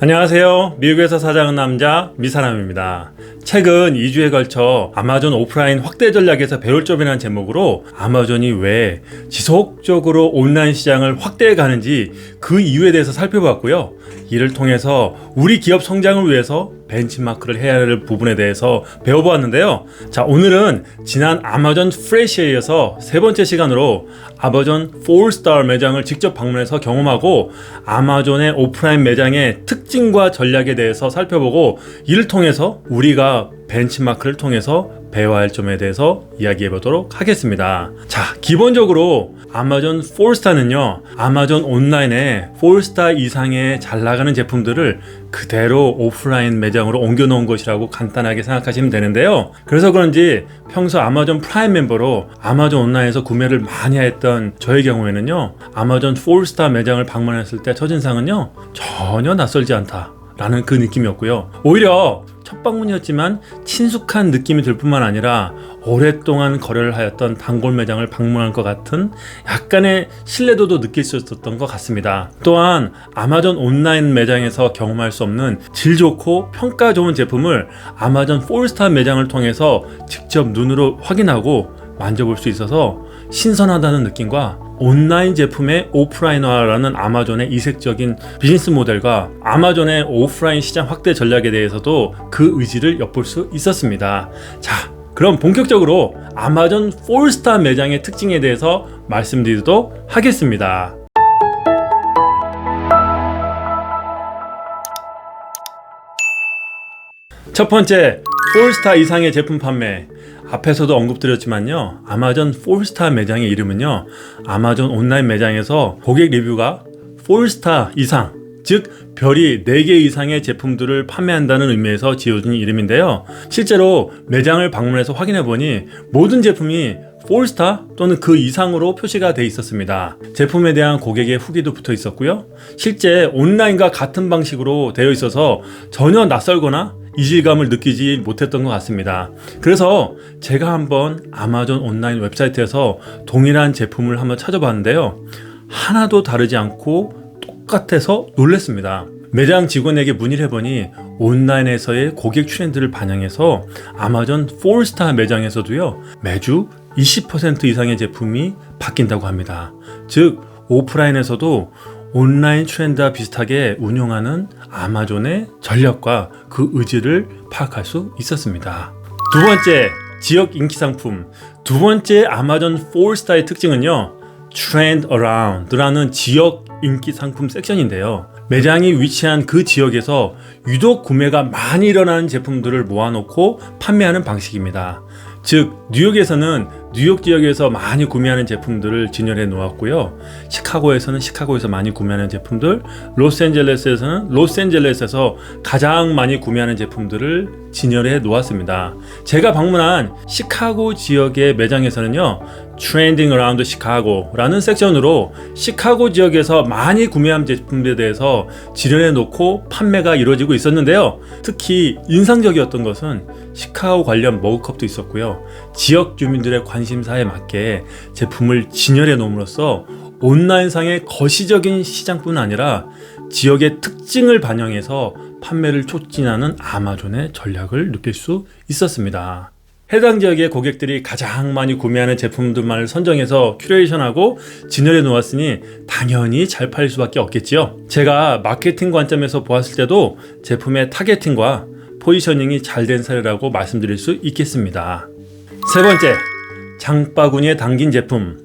안녕하세요. 미국에서 사장하는 남자 미사람입니다. 최근 2주에 걸쳐 아마존 오프라인 확대 전략에서 배울 점이라는 제목으로 아마존이 왜 지속적으로 온라인 시장을 확대해 가는지 그 이유에 대해서 살펴봤고요. 이를 통해서 우리 기업 성장을 위해서 벤치마크를 해야 할 부분에 대해서 배워보았는데요. 자, 오늘은 지난 아마존 프레시에 이어서 세 번째 시간으로 아마존 4스타 매장을 직접 방문해서 경험하고 아마존의 오프라인 매장의 특징과 전략에 대해서 살펴보고 이를 통해서 우리가 벤치마크를 통해서 배워야 할 점에 대해서 이야기해 보도록 하겠습니다. 자, 기본적으로 아마존 4스타는요, 아마존 온라인에 4스타 이상의 잘 나가는 제품들을 그대로 오프라인 매장으로 옮겨 놓은 것이라고 간단하게 생각하시면 되는데요. 그래서 그런지 평소 아마존 프라임 멤버로 아마존 온라인에서 구매를 많이 했던 저의 경우에는요, 아마존 4스타 매장을 방문했을 때 첫인상은요, 전혀 낯설지 않다 라는 그 느낌이었고요. 오히려 첫 방문이었지만 친숙한 느낌이 들 뿐만 아니라 오랫동안 거래를 하였던 단골 매장을 방문한 것 같은 약간의 신뢰도도 느낄 수 있었던 것 같습니다. 또한 아마존 온라인 매장에서 경험할 수 없는 질 좋고 평가 좋은 제품을 아마존 4스타 매장을 통해서 직접 눈으로 확인하고 만져볼 수 있어서 신선하다는 느낌과 온라인 제품의 오프라인화라는 아마존의 이색적인 비즈니스 모델과 아마존의 오프라인 시장 확대 전략에 대해서도 그 의지를 엿볼 수 있었습니다. 자, 그럼 본격적으로 아마존 4스타 매장의 특징에 대해서 말씀드리도록 하겠습니다. 첫 번째, 4스타 이상의 제품 판매. 앞에서도 언급드렸지만요, 아마존 4스타 매장의 이름은요, 아마존 온라인 매장에서 고객 리뷰가 4스타 이상, 즉 별이 4개 이상의 제품들을 판매한다는 의미에서 지어진 이름인데요. 실제로 매장을 방문해서 확인해보니 모든 제품이 4스타 또는 그 이상으로 표시가 되어 있었습니다. 제품에 대한 고객의 후기도 붙어 있었고요. 실제 온라인과 같은 방식으로 되어 있어서 전혀 낯설거나 이질감을 느끼지 못했던 것 같습니다. 그래서 제가 한번 아마존 온라인 웹사이트에서 동일한 제품을 한번 찾아봤는데요, 하나도 다르지 않고 똑같아서 놀랐습니다. 매장 직원에게 문의를 해보니 온라인에서의 고객 트렌드를 반영해서 아마존 4스타 매장에서도요, 매주 20% 이상의 제품이 바뀐다고 합니다. 즉 오프라인에서도 온라인 트렌드와 비슷하게 운영하는 아마존의 전략과 그 의지를 파악할 수 있었습니다. 두 번째, 지역 인기 상품. 두 번째 아마존 4스타의 특징은요, Trend Around라는 지역 인기 상품 섹션인데요. 매장이 위치한 그 지역에서 유독 구매가 많이 일어나는 제품들을 모아놓고 판매하는 방식입니다. 즉 뉴욕에서는 뉴욕 지역에서 많이 구매하는 제품들을 진열해 놓았고요, 시카고에서는 시카고에서 많이 구매하는 제품들, 로스앤젤레스에서는 로스앤젤레스에서 가장 많이 구매하는 제품들을 진열해 놓았습니다. 제가 방문한 시카고 지역의 매장에서는요, Trending Around Chicago라는 섹션으로 시카고 지역에서 많이 구매한 제품들에 대해서 진열해 놓고 판매가 이루어지고 있었는데요. 특히 인상적이었던 것은 시카고 관련 머그컵도 있었고요, 지역 주민들의 관심사에 맞게 제품을 진열해 놓음으로써 온라인상의 거시적인 시장뿐 아니라 지역의 특징을 반영해서 판매를 촉진하는 아마존의 전략을 느낄 수 있었습니다. 해당 지역의 고객들이 가장 많이 구매하는 제품들만을 선정해서 큐레이션하고 진열해 놓았으니 당연히 잘 팔릴 수밖에 없겠지요. 제가 마케팅 관점에서 보았을 때도 제품의 타겟팅과 포지셔닝이 잘 된 사례라고 말씀드릴 수 있겠습니다. 세 번째, 장바구니에 담긴 제품.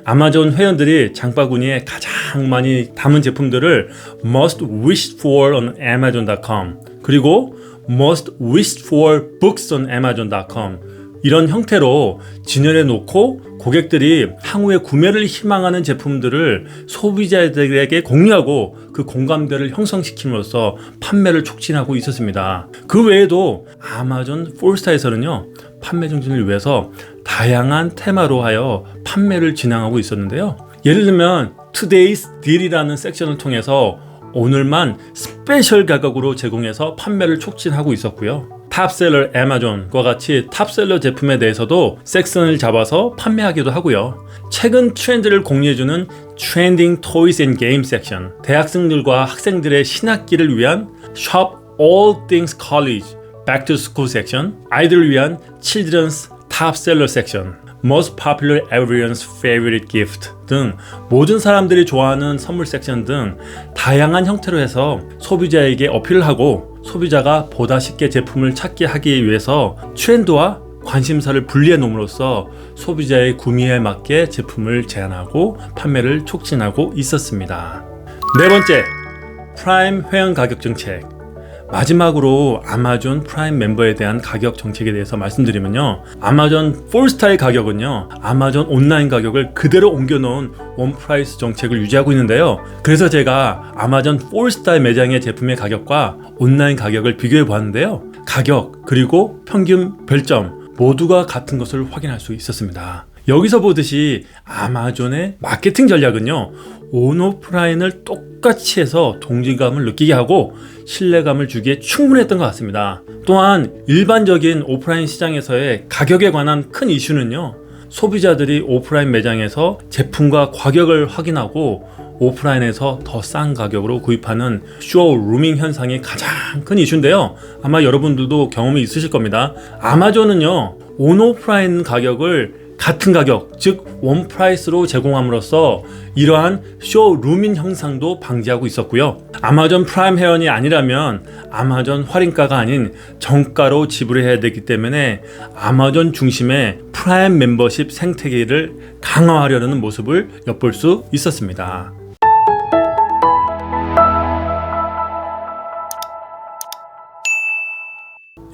아마존 회원들이 장바구니에 가장 많이 담은 제품들을 Most Wished For on Amazon.com 그리고 Most Wished For Books on Amazon.com 이런 형태로 진열해 놓고 고객들이 향후에 구매를 희망하는 제품들을 소비자들에게 공유하고 그 공감대를 형성시킴으로써 판매를 촉진하고 있었습니다. 그 외에도 아마존 4스타에서는요, 판매 증진을 위해서 다양한 테마로 하여 판매를 진행하고 있었는데요. 예를 들면 Today's Deal이라는 섹션을 통해서 오늘만 스페셜 가격으로 제공해서 판매를 촉진하고 있었고요. 탑셀러 애마존과 같이 탑셀러 제품에 대해서도 섹션을 잡아서 판매하기도 하고요. 최근 트렌드를 공유해주는 트렌딩 토이스 앤 게임 섹션, 대학생들과 학생들의 신학기를 위한 Shop All Things College Back to School 섹션, 아이들을 위한 Children's 탑셀러 섹션, Most Popular Everyone's Favorite Gift 등 모든 사람들이 좋아하는 선물 섹션 등 다양한 형태로 해서 소비자에게 어필을 하고 소비자가 보다 쉽게 제품을 찾게 하기 위해서 트렌드와 관심사를 분리해 놓음으로써 소비자의 구매에 맞게 제품을 제안하고 판매를 촉진하고 있었습니다. 네 번째, 프라임 회원 가격 정책. 마지막으로 아마존 프라임 멤버에 대한 가격 정책에 대해서 말씀드리면요, 아마존 4스타의 가격은요, 아마존 온라인 가격을 그대로 옮겨놓은 원 프라이스 정책을 유지하고 있는데요. 그래서 제가 아마존 4스타 매장의 제품의 가격과 온라인 가격을 비교해 보았는데요, 가격 그리고 평균 별점 모두가 같은 것을 확인할 수 있었습니다. 여기서 보듯이 아마존의 마케팅 전략은요, 온 오프라인을 똑같이 해서 동질감을 느끼게 하고 신뢰감을 주기에 충분했던 것 같습니다. 또한 일반적인 오프라인 시장에서의 가격에 관한 큰 이슈는요, 소비자들이 오프라인 매장에서 제품과 가격을 확인하고 오프라인에서 더 싼 가격으로 구입하는 쇼루밍 현상이 가장 큰 이슈인데요, 아마 여러분들도 경험이 있으실 겁니다. 아마존은요, 온 오프라인 가격을 같은 가격, 즉 원 프라이스로 제공함으로써 이러한 쇼루밍 형상도 방지하고 있었고요. 아마존 프라임 회원이 아니라면 아마존 할인가가 아닌 정가로 지불해야 되기 때문에 아마존 중심의 프라임 멤버십 생태계를 강화하려는 모습을 엿볼 수 있었습니다.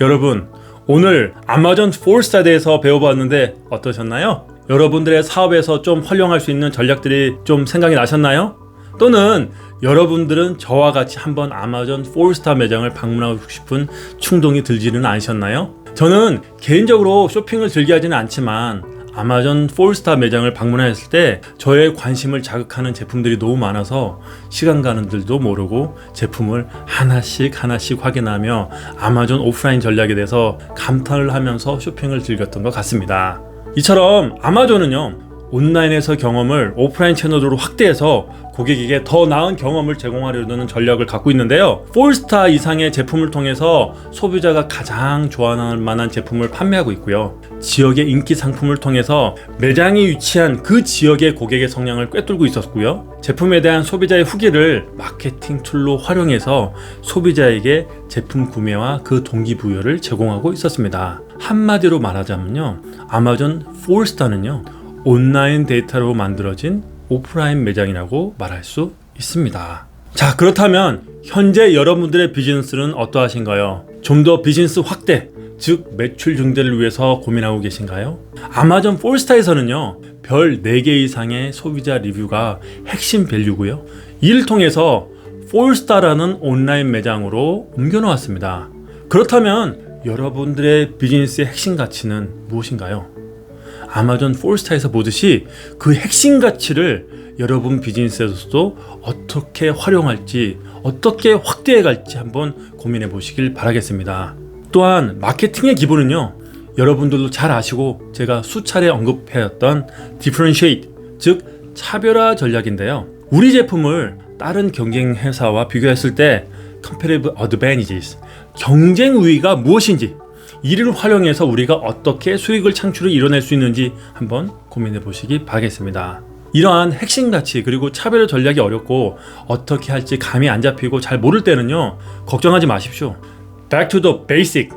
여러분, 오늘 아마존 4스타에 대해서 배워봤는데 어떠셨나요? 여러분들의 사업에서 좀 활용할 수 있는 전략들이 좀 생각이 나셨나요? 또는 여러분들은 저와 같이 한번 아마존 4스타 매장을 방문하고 싶은 충동이 들지는 않으셨나요? 저는 개인적으로 쇼핑을 즐겨하지는 않지만 아마존 4스타 매장을 방문했을 때 저의 관심을 자극하는 제품들이 너무 많아서 시간 가는 줄도 모르고 제품을 하나씩 확인하며 아마존 오프라인 전략에 대해서 감탄을 하면서 쇼핑을 즐겼던 것 같습니다. 이처럼 아마존은요, 온라인에서 경험을 오프라인 채널로 확대해서 고객에게 더 나은 경험을 제공하려는 전략을 갖고 있는데요, 4스타 이상의 제품을 통해서 소비자가 가장 좋아할 만한 제품을 판매하고 있고요, 지역의 인기 상품을 통해서 매장이 위치한 그 지역의 고객의 성향을 꿰뚫고 있었고요, 제품에 대한 소비자의 후기를 마케팅 툴로 활용해서 소비자에게 제품 구매와 그 동기부여를 제공하고 있었습니다. 한마디로 말하자면요, 아마존 4스타는요, 온라인 데이터로 만들어진 오프라인 매장이라고 말할 수 있습니다. 자, 그렇다면 현재 여러분들의 비즈니스는 어떠하신가요? 좀 더 비즈니스 확대, 즉 매출 증대를 위해서 고민하고 계신가요? 아마존 4스타에서는요, 별 4개 이상의 소비자 리뷰가 핵심 밸류고요, 이를 통해서 4스타라는 온라인 매장으로 옮겨 놓았습니다. 그렇다면 여러분들의 비즈니스의 핵심 가치는 무엇인가요? 아마존 4스타에서 보듯이 그 핵심 가치를 여러분 비즈니스에서도 어떻게 활용할지, 어떻게 확대해 갈지 한번 고민해 보시길 바라겠습니다. 또한 마케팅의 기본은요, 여러분들도 잘 아시고 제가 수차례 언급해왔던 differentiate, 즉 차별화 전략인데요, 우리 제품을 다른 경쟁 회사와 비교했을 때 competitive advantages, 경쟁 우위가 무엇인지, 이를 활용해서 우리가 어떻게 수익을 창출을 이뤄낼 수 있는지 한번 고민해 보시기 바라겠습니다. 이러한 핵심 가치 그리고 차별 전략이 어렵고 어떻게 할지 감이 안 잡히고 잘 모를 때는요, 걱정하지 마십시오. Back to the basic,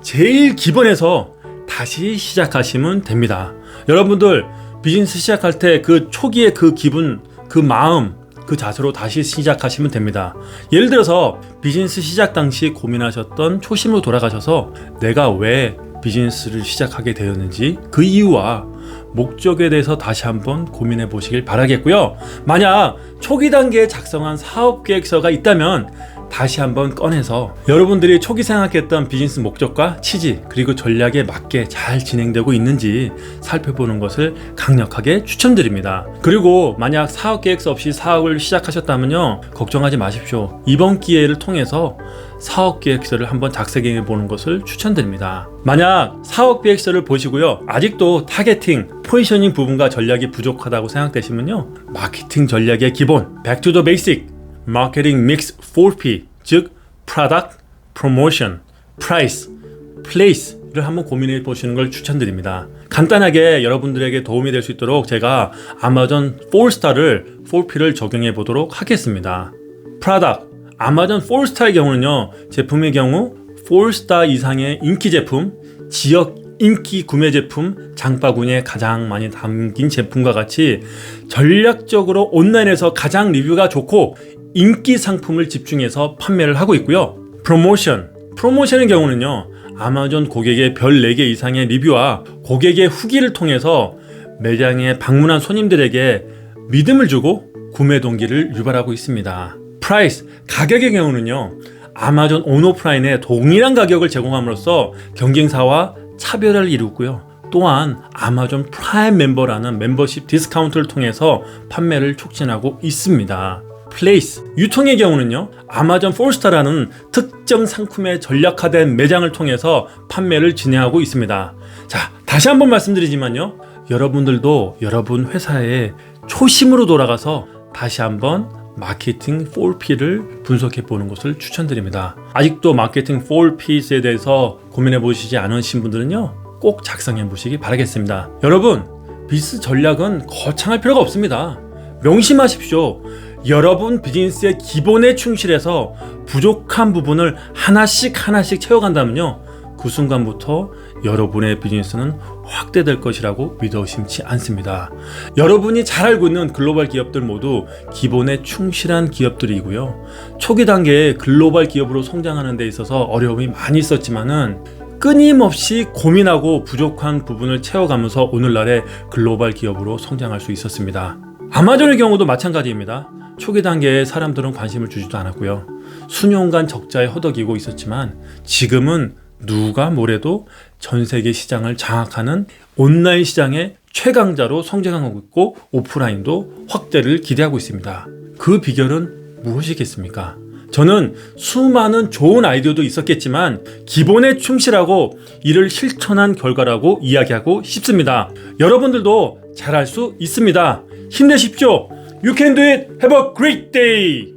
제일 기본에서 다시 시작하시면 됩니다. 여러분들 비즈니스 시작할 때 그 초기의 그 기분, 그 마음, 그 자세로 다시 시작하시면 됩니다. 예를 들어서 비즈니스 시작 당시 고민하셨던 초심으로 돌아가셔서 내가 왜 비즈니스를 시작하게 되었는지 그 이유와 목적에 대해서 다시 한번 고민해 보시길 바라겠고요. 만약 초기 단계에 작성한 사업 계획서가 있다면 다시 한번 꺼내서 여러분들이 초기 생각했던 비즈니스 목적과 취지 그리고 전략에 맞게 잘 진행되고 있는지 살펴보는 것을 강력하게 추천드립니다. 그리고 만약 사업 계획서 없이 사업을 시작하셨다면요, 걱정하지 마십시오. 이번 기회를 통해서 사업 계획서를 한번 작성해 보는 것을 추천드립니다. 만약 사업 계획서를 보시고요, 아직도 타겟팅, 포지셔닝 부분과 전략이 부족하다고 생각되시면요, 마케팅 전략의 기본, back to the basic, 마케팅 믹스 4P, 즉 Product, Promotion, Price, Place를 한번 고민해 보시는 걸 추천드립니다. 간단하게 여러분들에게 도움이 될 수 있도록 제가 아마존 4스타를 4P를 적용해 보도록 하겠습니다. Product, 아마존 4스타의 경우는요, 제품의 경우 4스타 이상의 인기 제품, 지역 인기 구매 제품, 장바구니에 가장 많이 담긴 제품과 같이 전략적으로 온라인에서 가장 리뷰가 좋고 인기 상품을 집중해서 판매를 하고 있고요. 프로모션의 경우는요, 아마존 고객의 별 4개 이상의 리뷰와 고객의 후기를 통해서 매장에 방문한 손님들에게 믿음을 주고 구매 동기를 유발하고 있습니다. 프라이스, 가격의 경우는요, 아마존 온오프라인에 동일한 가격을 제공함으로써 경쟁사와 차별을 이루고요. 또한 아마존 프라임 멤버라는 멤버십 디스카운트를 통해서 판매를 촉진하고 있습니다. 플레이스, 유통의 경우는요, 아마존 4스타라는 특정 상품에 전략화된 매장을 통해서 판매를 진행하고 있습니다. 자, 다시 한번 말씀드리지만요, 여러분들도 여러분 회사의 초심으로 돌아가서 다시 한번 마케팅 4P를 분석해 보는 것을 추천드립니다. 아직도 마케팅 4P에 대해서 고민해 보시지 않으신 분들은요, 꼭 작성해 보시기 바라겠습니다. 여러분, 비즈니스 전략은 거창할 필요가 없습니다. 명심하십시오. 여러분 비즈니스의 기본에 충실해서 부족한 부분을 하나씩 채워간다면요, 그 순간부터 여러분의 비즈니스는 확대될 것이라고 믿어 의심치 않습니다. 여러분이 잘 알고 있는 글로벌 기업들 모두 기본에 충실한 기업들이고요. 초기 단계에 글로벌 기업으로 성장하는 데 있어서 어려움이 많이 있었지만은 끊임없이 고민하고 부족한 부분을 채워가면서 오늘날의 글로벌 기업으로 성장할 수 있었습니다. 아마존의 경우도 마찬가지입니다. 초기 단계에 사람들은 관심을 주지도 않았고요. 수년간 적자에 허덕이고 있었지만 지금은 누가 뭐래도 전 세계 시장을 장악하는 온라인 시장의 최강자로 성장하고 있고 오프라인도 확대를 기대하고 있습니다. 그 비결은 무엇이겠습니까? 저는 수많은 좋은 아이디어도 있었겠지만 기본에 충실하고 이를 실천한 결과라고 이야기하고 싶습니다. 여러분들도 잘할 수 있습니다. 힘내십시오. You can do it. Have a great day.